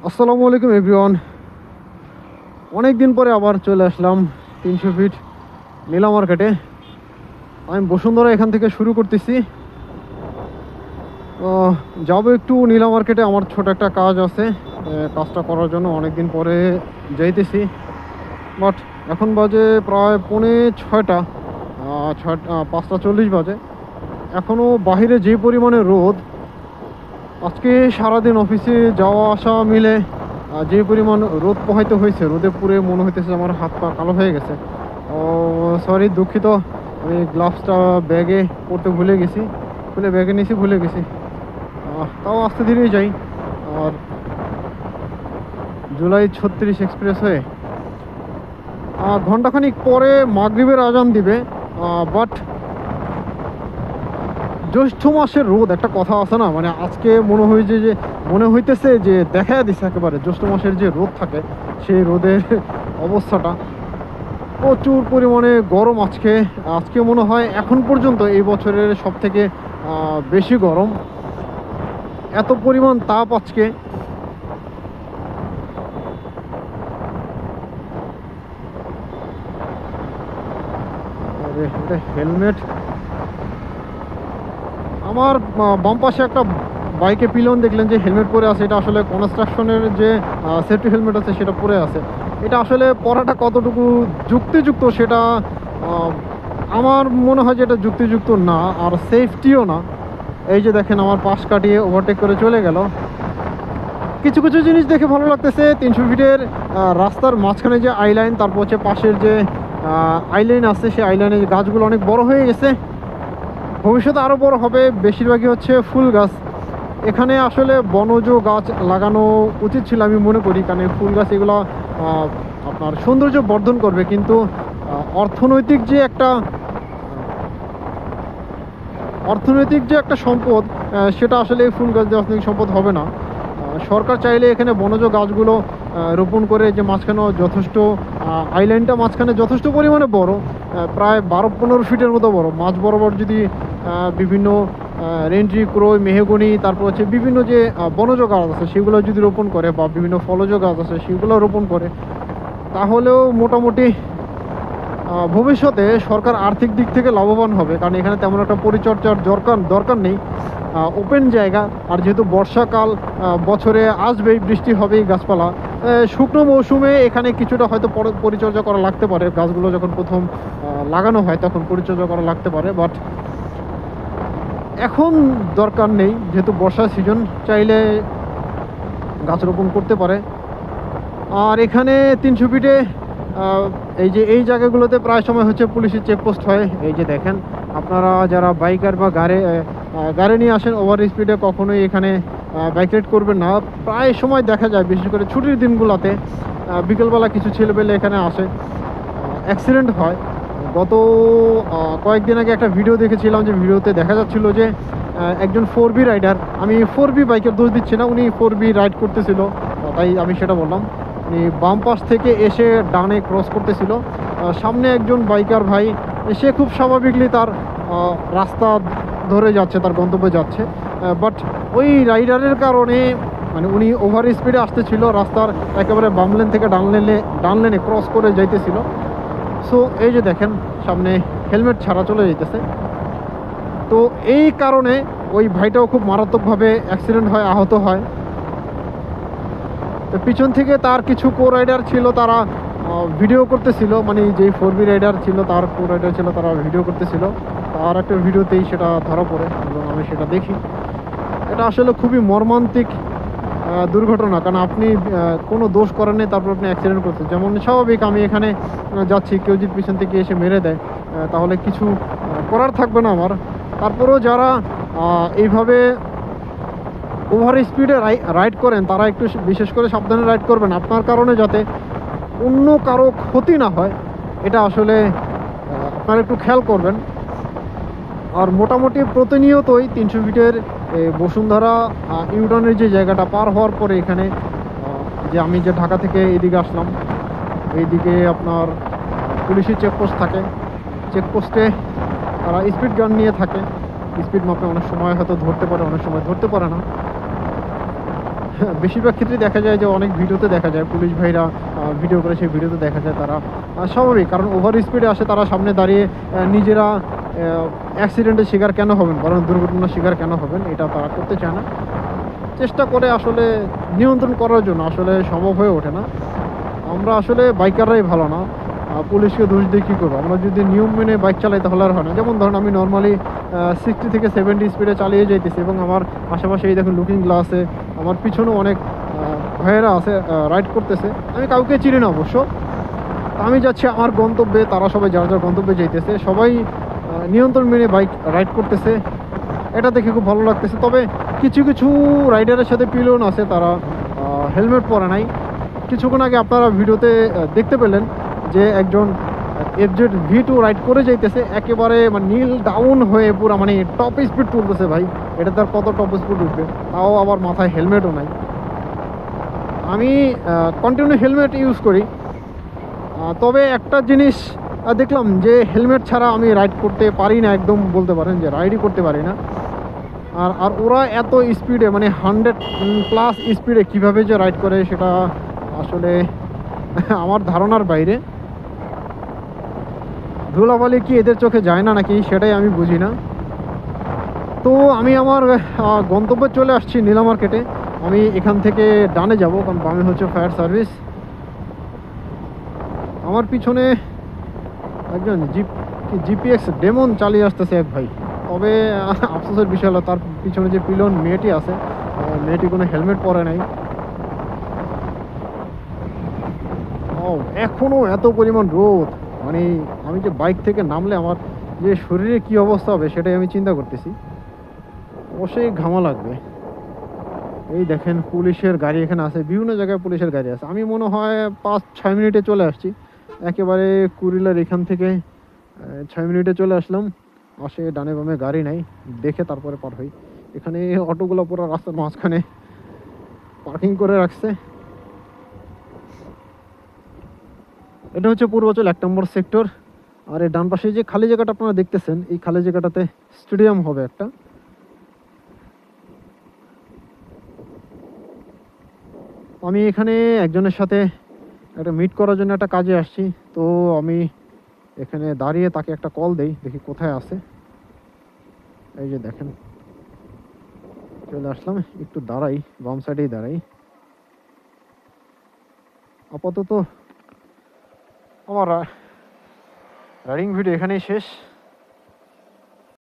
আসসালামু আলাইকুম এভরিওয়ান। অনেক দিন পরে আবার চলে আসলাম 300 ফিট নীলা মার্কেটে। আমি বসুন্ধরা এখান থেকে শুরু করতেছি। যাবো একটু নীলা মার্কেটে, আমার ছোট একটা কাজ আছে। কাজটা করার জন্য অনেক দিন পরে যাইতেছি। বাট এখন বাজে প্রায় 5:45, 5:40 বাজে। এখনও বাহিরে যে পরিমাণে রোদ, আজকে সারাদিন অফিসে যাওয়া আসা মিলে যে পরিমাণ রোদ পোহাইতে হয়েছে, রোদে পুরে মনে হইতেছে আমার হাত পা কালো হয়ে গেছে। সরি, দুঃখিত। আমি গ্লাভসটা ব্যাগে পড়তে ভুলে গেছি, ব্যাগে নিয়েছি, ভুলে গেছি। তাও আস্তে ধীরেই যাই। আর জুলাই 36 এক্সপ্রেস হয়ে ঘন্টাখানিক পরে মাগরিবের আজান দিবে। বাট জ্যৈষ্ঠ মাসের রোদ, একটা কথা আছে না, মানে আজকে মনে হইতেছে যে দেখা দিছে একেবারে জ্যৈষ্ঠ মাসের যে রোদ থাকে সেই রোদের অবস্থাটা। প্রচুর পরিমাণে গরম আজকে মনে হয় এখন পর্যন্ত এই বছরের সব থেকে বেশি গরম। এত পরিমাণ তাপ আজকে। হেলমেট আমার বাম পাশে একটা বাইকে পিলন দেখলেন যে হেলমেট পরে আছে, এটা আসলে কনস্ট্রাকশনের যে সেফটি হেলমেট আছে সেটা পরে আছে। এটা আসলে পরাটা কতটুকু যুক্তিযুক্ত সেটা আমার মনে হয় যে এটা যুক্তিযুক্ত না, আর সেফটিও না। এই যে দেখেন আমার পাশ কাটিয়ে ওভারটেক করে চলে গেল। কিছু কিছু জিনিস দেখে ভালো লাগতেছে। 300 ফিটের রাস্তার মাঝখানে যে আইলাইন, তারপর হচ্ছে পাশের যে আইলাইন আছে, সেই আইলাইনের গাছগুলো অনেক বড় হয়ে গেছে। ভবিষ্যতে আরও বড় হবে। বেশিরভাগই হচ্ছে ফুল গাছ। এখানে আসলে বনজ গাছ লাগানো উচিত ছিল আমি মনে করি, কারণ ফুল গাছ এগুলো আপনার সৌন্দর্য বর্ধন করবে, কিন্তু অর্থনৈতিক যে একটা সম্পদ, সেটা আসলে এই ফুল গাছ দিয়ে অর্থনৈতিক সম্পদ হবে না। সরকার চাইলে এখানে বনজ গাছগুলো রোপণ করে, যে মাঝখানে যথেষ্ট আইল্যান্ডটা মাঝখানে যথেষ্ট পরিমাণে বড়, প্রায় 12-15 ফিটের মতো বড়, মাঝ বরাবর যদি বিভিন্ন রেন্ট্রি, ক্রয়, মেহগনি, তারপর হচ্ছে বিভিন্ন যে বনজ গাছ আছে সেগুলো যদি রোপণ করে, বা বিভিন্ন ফলজ গাছ আছে সেগুলো রোপণ করে, তাহলেও মোটামুটি ভবিষ্যতে সরকার আর্থিক দিক থেকে লাভবান হবে। কারণ এখানে তেমন একটা পরিচর্যার দরকার নেই, ওপেন জায়গা। আর যেহেতু বর্ষাকাল, বছরে আসবেই, বৃষ্টি হবেই, গাছপালা। শুকনো মৌসুমে এখানে কিছুটা হয়তো পরিচর্যা করা লাগতে পারে, গাছগুলো যখন প্রথম লাগানো হয় তখন পরিচর্যা করা লাগতে পারে। বাট এখন দরকার নেই, যেহেতু বর্ষার সিজন, চাইলে গাছ রোপণ করতে পারে। আর এখানে 300 ফিটে এই জায়গাগুলোতে প্রায় সময় হচ্ছে পুলিশের চেকপোস্ট হয়। এই যে দেখেন, আপনারা যারা বাইকার বা গাড়ি নিয়ে আসেন, ওভার স্পিডে কখনোই এখানে বাইক রাইড করবেন না। প্রায় সময় দেখা যায়, বিশেষ করে ছুটির দিনগুলোতে বিকেলবেলা কিছু ছেলেপেলে এখানে আসে, অ্যাক্সিডেন্ট হয়। গত কয়েকদিন আগে একটা ভিডিও দেখেছিলাম, যে ভিডিওতে দেখা যাচ্ছিল যে একজন 4B রাইডার, আমি 4B বাইকের দোষ দিচ্ছি না, উনি 4B রাইড করতেছিল, তাই আমি সেটা বললাম। উনি বাম পাশ থেকে এসে ডানে ক্রস করতেছিল। সামনে একজন বাইকার ভাই, সে খুব স্বাভাবিকলি তার রাস্তা ধরে যাচ্ছে, তার গন্তব্যে যাচ্ছে। বাট ওই রাইডারের কারণে, মানে উনি ওভার স্পিডে আসতেছিল, রাস্তার একেবারে বাম লেন থেকে ডান লেনে ক্রস করে যাইতেছিল। সো এই যে দেখেন, সামনে হেলমেট ছাড়া চলে যাইতেছে। তো এই কারণে ওই ভাইটাও খুব মারাত্মকভাবে অ্যাক্সিডেন্ট হয়, আহত হয়। তো পিছন থেকে তার কিছু কো রাইডার ছিল, তারা ভিডিও করতেছিল, মানে যেই 4B রাইডার ছিল, তার কো রাইডার ছিল, তারা ভিডিও করতেছিল। তার একটা ভিডিওতেই সেটা ধরা পড়ে এবং আমি সেটা দেখি। এটা আসলে খুবই মর্মান্তিক দুর্ঘটনা, কারণ আপনি কোনো দোষ করেন নেই, তারপর আপনি অ্যাক্সিডেন্ট করছেন। যেমন স্বাভাবিক, আমি এখানে যাচ্ছি, কেউ যদি পিছন থেকে এসে মেরে দেয়, তাহলে কিছু করার থাকবে না আমার। তারপরেও যারা এইভাবে ওভার স্পিডে রাইড করেন, তারা একটু বিশেষ করে সাবধানে রাইড করবেন, আপনার কারণে যাতে অন্য কারো ক্ষতি না হয়, এটা আসলে আপনারা একটু খেয়াল করবেন। আর মোটামুটি প্রতিনিয়তই 300 ফিটের বসুন্ধরা ইউটার্নের যে জায়গাটা পার হওয়ার পরে, এখানে যে আমি যে ঢাকা থেকে এদিকে আসলাম, এইদিকে আপনার পুলিশের চেকপোস্ট থাকে। চেকপোস্টে তারা স্পিড গান নিয়ে থাকে। স্পিড মাপে অনেক সময় হয়তো ধরতে পারে, অনেক সময় ধরতে পারে না। বেশিরভাগ ক্ষেত্রে দেখা যায় যে অনেক ভিডিওতে দেখা যায় পুলিশ ভাইরা ভিডিও করে, সেই ভিডিওতে দেখা যায় তারা স্বাভাবিক, কারণ ওভার স্পিডে আসে, তারা সামনে দাঁড়িয়ে নিজেরা অ্যাক্সিডেন্টের শিকার কেন হবেন, বরং দুর্ঘটনার শিকার কেন হবেন, এটা তারা করতে চায় না। চেষ্টা করে আসলে নিয়ন্ত্রণ করার জন্য, আসলে সম্ভব হয়ে ওঠে না। আমরা আসলে বাইকাররাই ভালো না, পুলিশকে দোষ দিয়ে কী করবো? আমরা যদি নিয়ম মেনে বাইক চালাই তাহলে আর হয় না। যেমন ধরুন আমি নর্মালি 60 থেকে 70 স্পিডে চালিয়ে যাইতেছি, এবং আমার আশেপাশে এই দেখুন লুকিং গ্লাসে আমার পিছনেও অনেক ভাইয়েরা আছে, রাইড করতেছে। আমি কাউকে চিনি না অবশ্য। আমি যাচ্ছি আমার গন্তব্যে, তারা সবাই যার যার গন্তব্যে যাইতেছে, সবাই নিয়ন্ত্রণ মেনে বাইক রাইড করতেছে। এটা দেখে খুব ভালো লাগতেছে। তবে কিছু কিছু রাইডারের সাথে পিলন আছে, তারা হেলমেট পরে নাই। কিছুক্ষণ আগে আপনারা ভিডিওতে দেখতে পেলেন যে একজন FZ V2 রাইড করে যাইতেছে, একেবারে মানে নীল ডাউন হয়ে পুরো মানে টপ স্পিড তুলতেছে। ভাই এটা তার কত টপ স্পিড উঠবে, তাও আবার মাথায় হেলমেটও নাই। আমি কন্টিনিউ হেলমেট ইউজ করি, তবে একটা জিনিস দেখলাম যে হেলমেট ছাড়া আমি রাইড করতে পারি না, একদম বলতে পারেন যে রাইডই করতে পারি না। আর ওরা এত স্পিডে মানে 100+ স্পিডে কীভাবে যে রাইড করে সেটা আসলে আমার ধারণার বাইরে। ধুলাবালি কি এদের চোখে যায় না নাকি সেটাই আমি বুঝি না। তো আমি আমার গন্তব্যে চলে আসছি, নীলা মার্কেটে। আমি এখান থেকে ডানে যাব, কারণ বামে হচ্ছে ফায়ার সার্ভিস। আমার পিছনে একজন GPX ডেমন চালিয়ে আসতেছে এক ভাই। তবে আফসোসের বিষয় হলো তার পিছনে যে পিলন মেয়েটি আছে, মেয়েটি কোনো হেলমেট পরে নাই। ও এখনও এত পরিমাণ রোদ, মানে আমি যে বাইক থেকে নামলে আমার যে শরীরে কি অবস্থা হবে সেটাই আমি চিন্তা করতেছি। অবশ্যই ঘামা লাগবে। এই দেখেন পুলিশের গাড়ি এখানে আছে, বিভিন্ন জায়গায় পুলিশের গাড়ি আছে। আমি মনে হয় 5-6 মিনিটে চলে আসছি, একেবারে কুড়িলার এখান থেকে 6 মিনিটে চলে আসলাম। আসে ডানে বামে গাড়ি নাই, দেখে তারপরে পার হই। এখানে অটোগুলো পুরো রাস্তার মাঝখানে পার্কিং করে রাখছে। এটা হচ্ছে পূর্বাচল 1 নম্বর সেক্টর। আর এই ডান পাশে যে খালি জায়গাটা আপনারা দেখতেছেন, এই খালি জায়গাটাতে স্টেডিয়াম হবে একটা। আমি এখানে একজনের সাথে একটা মিট করার জন্য একটা কাজে আসছি। তো আমি এখানে দাঁড়িয়ে তাকে একটা কল দেই, দেখি কোথায় আছে। এই যে দেখেন চলে আসলাম, একটু দাঁড়াই, বাম সাইডেই দাঁড়াই। আপাতত আমার রাইডিং ভিডিও এখানেই শেষ।